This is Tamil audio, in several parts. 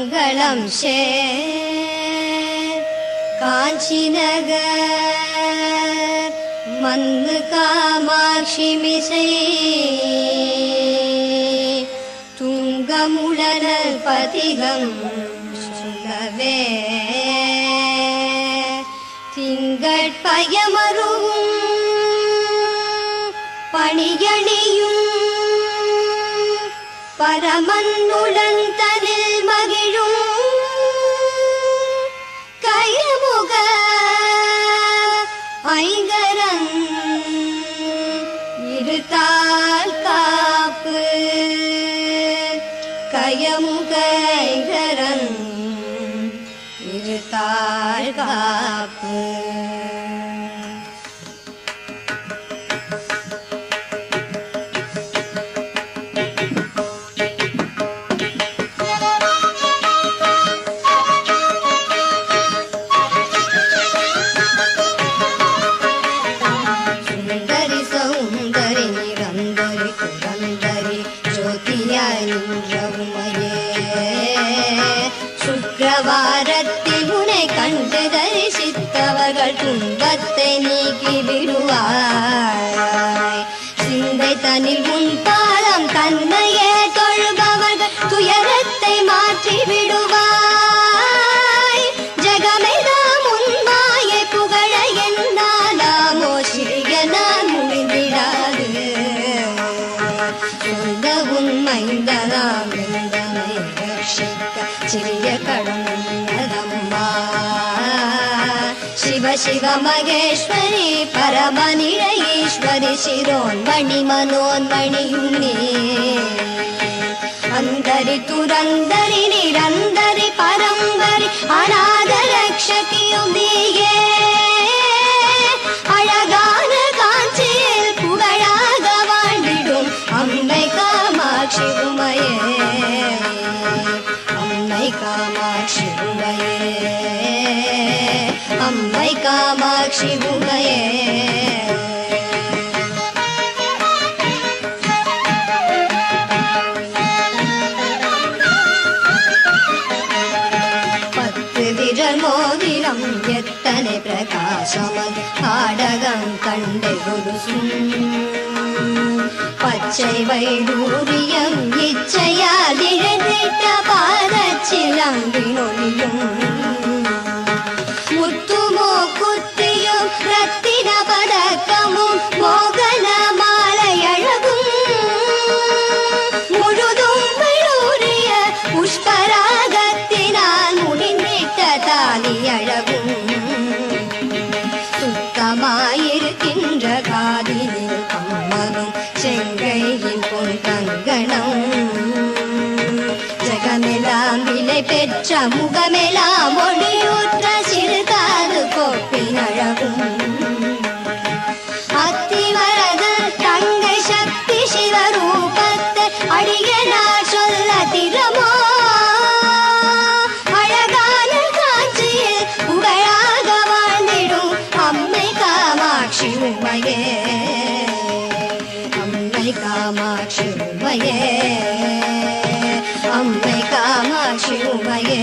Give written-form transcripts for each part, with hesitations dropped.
மங்களம் சேர் காஞ்சி நகர் மன்னு காமாட்சி மிசை துங்கமுழல் பதிகம் சுகவே திங்கட்பயமருவும் பணியணியும் பரமன்னுடன் தனில் மகிழும் கயமுக ஐங்கரன் இருத்தால் காப்பு கயமுக ஐங்கரன் இருத்தால் காப்பு சுக்கிரவாரத்தில் உனை கண்டு தரிசித்தவர்கள் துன்பத்தை நீக்கி விடுவாய். சிந்தை தனில் உன் பாதம் தன்னையே தொழுபவர்கள் துயரத்தை மாற்றி விடுவாய். ஜெகமெல்லாம் உன் மாயை புகழ என்னாலாமோ சிறிய நான் முடிந்திடாது. சொந்த உண்மைந்ததாம் சிறிய கடம்பா சிவ சிவ மகேஸ்வரி பரமநில ஈஸ்வரி சிரோன்மணி மனோன்மணியுன்னே அந்தரி துரந்தரி நிரந்தரி பரம்பரி அநாத ரக்ஷகியும் நீயே. அழகான காஞ்சியில் புகழாக வாழ்ந்திடும் அம்மை காமாட்சி உமையே. காமாட்சி உமையே அம்மை காமாட்சி உமையே. பத்து விரல் மோதிரம் எத்தனை பிரகாசமது ஆடகம் கண்டு பச்சை வைடூரியம் இச்சையால் இழந்திட்ட பாதச்சிலம்பினொலியும் முத்துமோ குத்தியும் ரத்தின பதக்கமும் மோகன மாலை அழகும் முழுதும் வைடூரிய புஷ்பராகத்தினால் முடிந்திட்ட தாலி அழகும் சுத்தமாயிருக்கின்ற காதினில் கம்மனும் செங்கையின் பொன் கங்கணம் ஜெகமெல்லாம் விலை பெற்ற முகமெல்லாம் ஒளியூற்ற சிறுகாது கோப்பின் அழகும் அத்திவரத தங்கை சக்தி சிவரூபத்தை அடியனார் சொல்ல திறமோ. அழகான காட்சியில் புகழாக வாழ்ந்திடும் அம்மை காமாட்சி உமையே அம்மை காமாட்சி உமையே அம்மை காமாட்சி உமையே.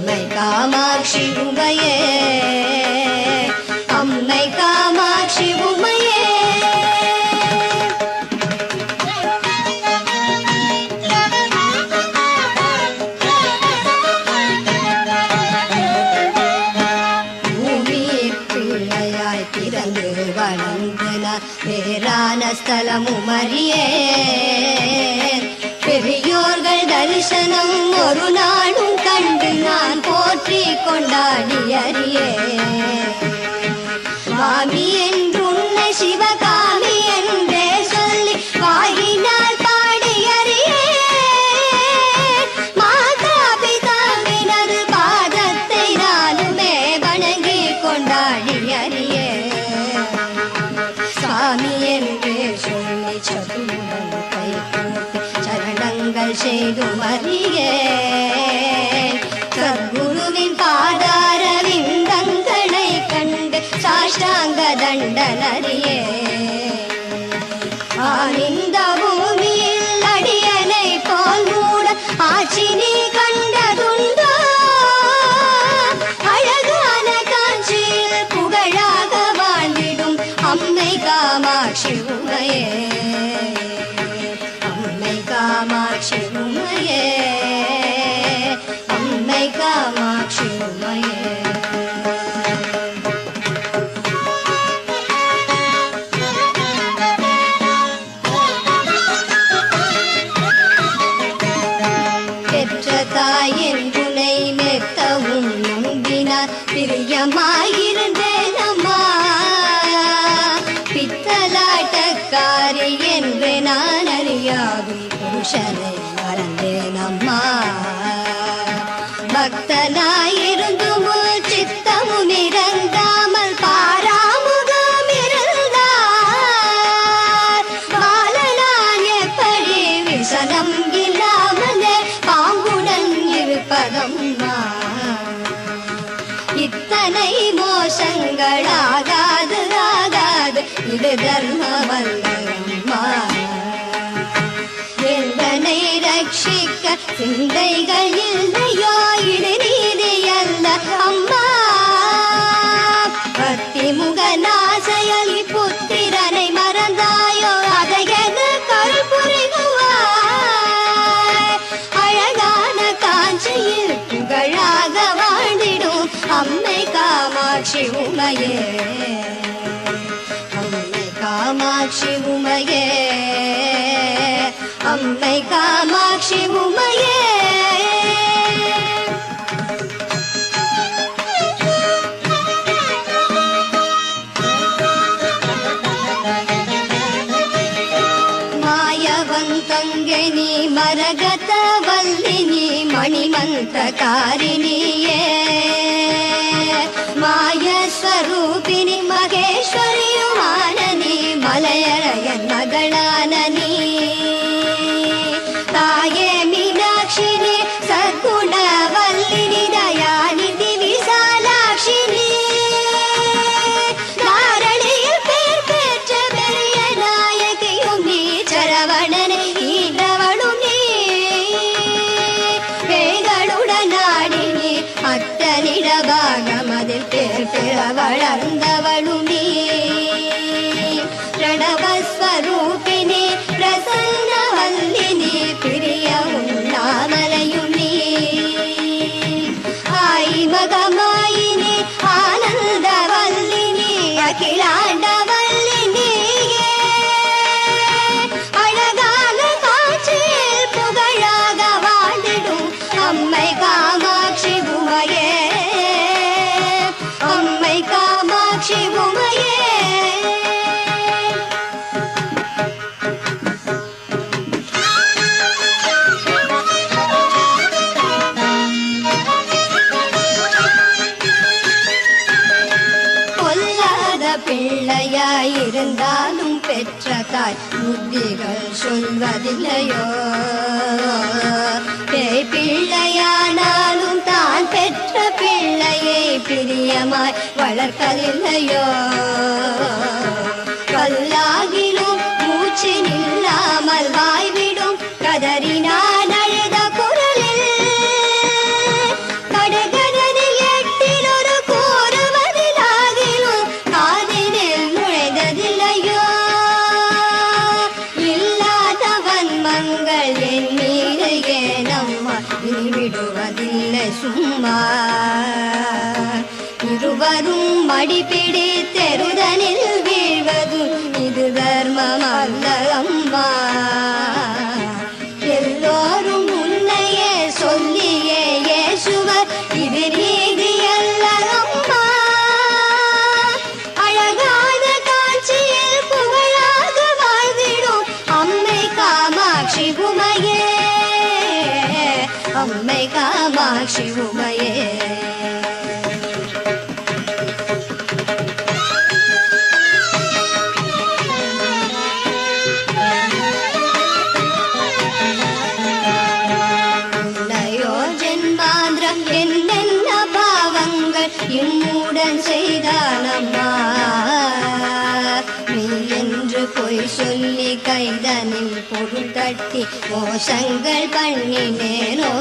அம்மை காமாட்சி உமையே, அம்மை காமாட்சி உமையே. பூமியில் பிள்ளையாய் பிறந்து வளர்ந்தனார் பேரான ஸ்தலமும் அறியேன். பெரியோர்கள் தரிசனம் ஒரு நாளும் கண்டு நான் போற்றி கொண்டாடி அறியேன். சுவாமி என்றுன்னை சிவகாமி என்றே சொல்லி வாயினால் பாடி அறியேன். மாதா பிதாவினது பாதத்தை நானுமே வணங்கி கொண்டாடி அறியேன். சாமி என்றே சொல்லி சதுரம் கை கூப்பி சரணங்கள் செய்து அறியேன். சத்குருவின் பாதார விந்தங்களை கண்டு சாஷ்டாங்க தண்டனறியே. ஆனந்த பூமியில் அடியனை போல் மூட ஆட்சி நீ கண்டதுண்டோ? அழகான காட்சியில் புகழாக வாழ்ந்திடும் அம்மை காமாட்சி உமையே, அம்மை காமாட்சி உமையே, அம்மை காமாட்சி உமையே. பெற்ற தாயின் துணை மெத்தவும் நம்பினார் பிரியமாயிருந்தேன் அம்மா. பித்தலாட்டக்காரி என்று நான் அறியாகும் புருஷனை மறந்தேன் அம்மா. பக்தனாயிருந்தும் சித்தமும் இறங்காமல் பாராமுகம் இருந்தார். பாலனான் எப்படி விசனம் இல்லாமலே பாம்புடன் இருப்பதம்மா. இத்தனை மோசங்களாகாது ஆகாது இது தர்மவல்லம்மா. என்னை ரட்சிக்க சிந்தைகள் இல்லையோ இது நீதி அல்ல அம்மா. பக்தி முகநாசையலி புத்திரனை மறந்தாயோ அதை என கருப்புரிகுவாய். அழகான காஞ்சியில் புகழாக வாழ்ந்திடும் அம்மை காமாட்சி உமையே, அம்மை காமாட்சி உமையே, அம்மை காமாட்சி உமையே. ಮಾಯವಂತಂಗೆ ನೀ ಮರಗತ ವಲ್ಲಿನಿ ಮಣಿಮಂತ್ರಕಾರಿಣಿಯೇ. ಮಾಯ ಸ್ವರೂಪಿಣಿ ಮಹೇಶ್ವರಿಯು ಮಾನನಿ ಮಲಯರಯನ್ ಮಗಳಾನನಿ. ತಾಯೇ ಮೀನಾಕ್ಷಿನಿ ಸದ್ಗುಣವಲ್ಲಿನಿ ದಯಾನಿಧಿ விசாலாட்சினி. தாரணியில் பேர் பெற்ற பெரிய நாயகியும் நீ, சரவணனை ஈன்றவளும் நீ. வேங்களுடன் ஆடினி அத்தனிட பாகமதில் பேர் பெற வளர்ந்தவளும் நீ. பிரணவஸ்வரூபிணி பிரசன்னவல்லினி பிரிய உண்ணாமலையும் நீ. ஆயி மகமாயினி ஆனந்தவல்லினி அகிலாண்டவல்லினியே. அழகான காட்சியில் புகழாக வாழ்ந்திடும் அம்மை காமாட்சி உமையே, அம்மை காமாட்சி உமையே. பிள்ளையாயிருந்தாலும் பெற்ற தாய் புத்திகள் சொல்வதில்லையோ? பேய் பிள்ளையானாலும் தான் பெற்ற பிள்ளையை பிரியமாய் வளர்ப்பதில்லையோ? கல்லாகிலும் மூச்சு நில்லாமல் வாய்விடும் கதறினான் அழுத குரலில். கடுக அம்மா. இருவரும் மடிப்பிடி தெருதனில் வீழ்வதும் இது தர்மம் அல்ல அம்மா. எல்லோரும் உன்னையே சொல்லியே ஏசுவர் இது நீதி அல்ல அம்மா. அழகான காட்சியில் புகழாக வாழ்ந்திடும் அம்மை காமாட்சி உமையே, அம்மை காமாட்சி உமையே. என்னென்ன பாவங்கள் இம்முடன் செய்தானம்மா. நீ என்று பொய் சொல்லி கைதனில் பொருள் தட்டி மோசங்கள் பண்ணினேனோ.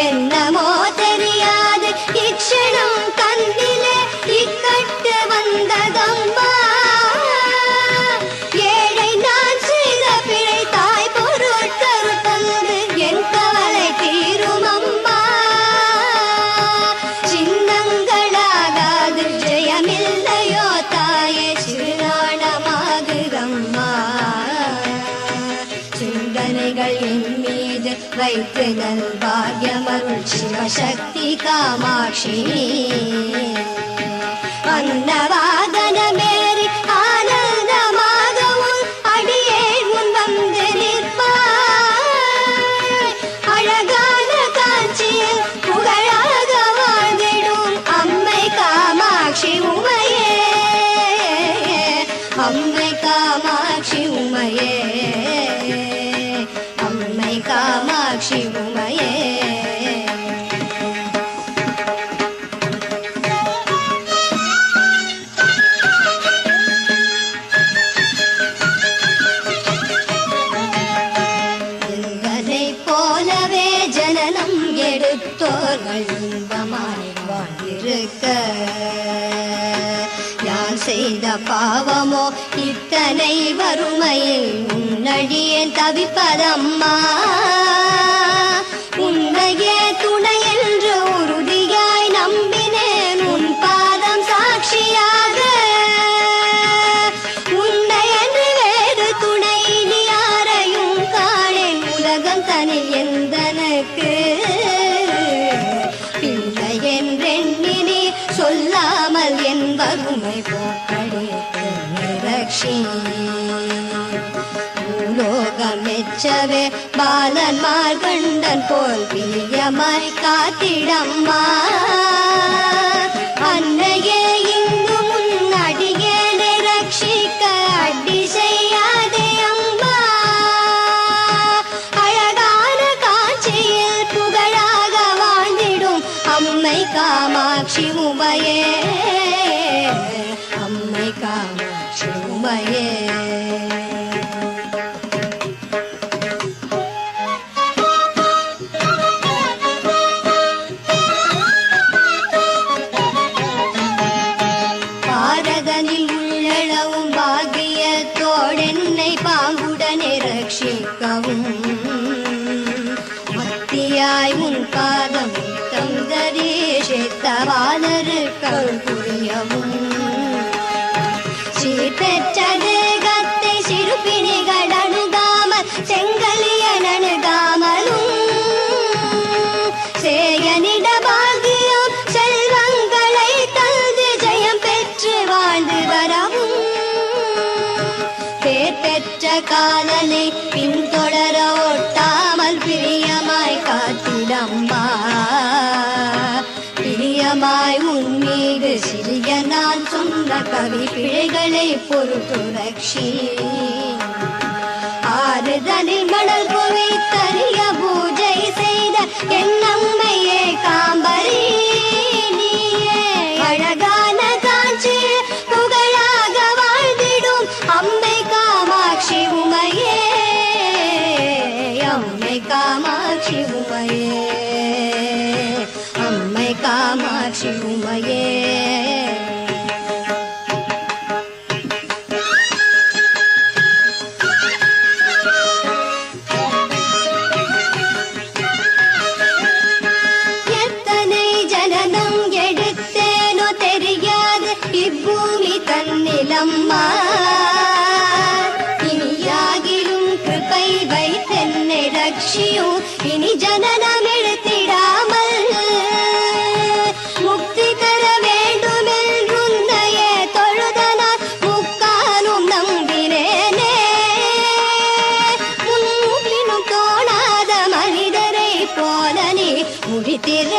என்னமோ தெரியாது இக்ஷணம் கண்ணிலே இக்கட்டு வந்ததம்மா. ஏழை நான் செய்த பிழை தாய் பொருட்கள் தந்து என் கவலை தீரும் அம்மா. சின்னங்களாகாது ஜெயமில்லையோ தாயே சிறுநாடமாகுதம்மா. சிந்தனைகள் என் மீது வைத்து நல் பாக்யமருள் சிவசக்தி காமாட்சி. அன்னவாதனமேறி ஆனந்தமாகவும் அடியே முன் வந்து நிற்பாய். அழகான காட்சியில் புகழாக வாழ்ந்திடும் அம்மை காமாட்சி உமையே, அம்மை காமாட்சி உமையே, அம்மை காமாட்சி உமையே. போலவே ஜனனம் எடுத்தோர்கள் இன்பமாய் வாழ்ந்திருக்க யான் செய்த பாவமோ இத்தனை வறுமையில் உன்னடியேன் தவிப்பதம்மா. உன்னையே துணை என்று உறுதியாய் நம்பினேன் உன் பாதம் சாட்சியாக. உன்னை என்று வேறு துணை நீ யாரையும் காணேன் உலகம் தனில் எந்தனுக்கு. பிள்ளை என்றெண்ணி சொல்லாமல் என் வறுமை போக்கடித்து நிரக்ஷி. பூலோகமெச்சவே பாலன் மார்கண்டன் போல் பிரியமாய் காத்திடம்மா. அன்னையே இங்கு முன்னடியேனை ரட்சிக்க அடி செய்யாதே அம்மா. அழகான காட்சியில் புகழாக வாழ்ந்திடும் அம்மை காமாட்சி உமையே, அம்மை காமாட்சி உமையே. பாரதனில் உள்ளளவும் பாக்கியத்தோடென்னை பாங்குடனே ரட்சிக்கவும் மத்தியாய் உன் பாதம் தந்தரீஷித்தவாதருக்கள் புரியவும். சீர்பெற்ற தேகத்தை சிறுபிணிகள் அணுகாமல் செங்கலியன் அணுகாமலும் சேயனிட பாகியம் செல்வங்களை தந்து ஜெயம் பெற்று வாழ்ந்து வரவும். பேர் பெற்ற காலனை பின்தொடர ஒட்டாமல் பிரியமாய் காத்திடம்மா. பிரியமாய் உன் மீது சிறிய நான் சொன்ன கவி பிழைகளை பொறுத்து ரக்ஷி. ஆறுதலில் மணல் குவித்தறிய பூஜை செய்த என் அம்மையே காம்பரி நீயே. அழகான காட்சி புகழாக வாழ்ந்திடும் அம்மை காமாட்சி உமையே, அம்மை காமாட்சி உமையே, அம்மை காமாட்சி உமையே.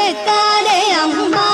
இருக்காதே அம்மா